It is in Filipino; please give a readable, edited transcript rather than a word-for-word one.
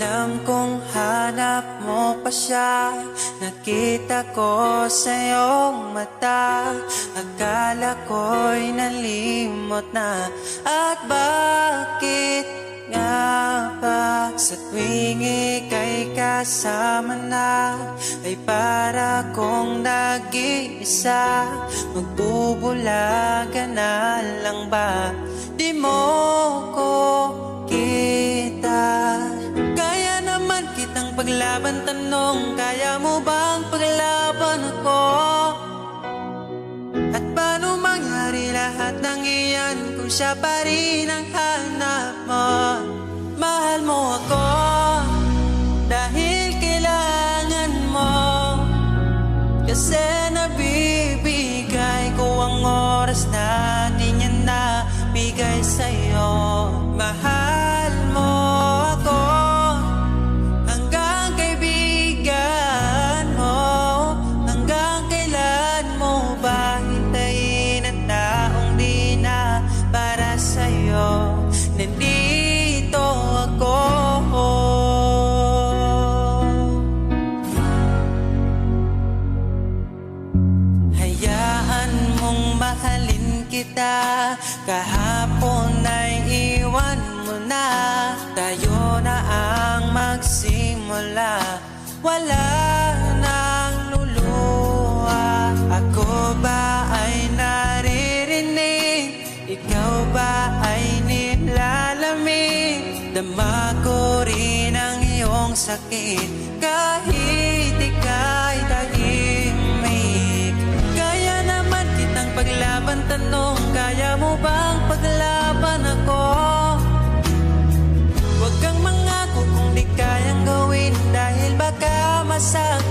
Alam kong hanap mo pa siya, nakita ko sa iyong mata. Akala ko'y nalimot na, at bakit nga ba sa tuwing ika'y kasama na, ay para kong nag-iisa? Magbubulaga na lang ba? Di mo ko kita. Kaya naman kitang paglaban, tanong, kaya mo bang paglaban ako? At paano mangyari lahat ng iyan kung siya pa rin ang hanap mo? Mahal mo ako dahil kailangan mo, kasi nabibigay ko ang oras na di niya nabigay sa'yo. Mahal mo ako hanggang kaibigan mo. Hanggang kailan mo ba hintayin ang taong di na para sa'yo? Nandito ako. Hayaan mong mahalin kita, kahapon ay iwan mo na. Tayo na ang magsimula, wala nang luluha. Ako ba ay naririnig? Ikaw ba ay nilalamig? Dama ko rin ang iyong sakit kahit ika'y tahimik. Kaya naman kitang paglaban, tanong, kaya mo bang paglaban ako? Huwag kang mangako kung di kayang gawin, dahil baka masakit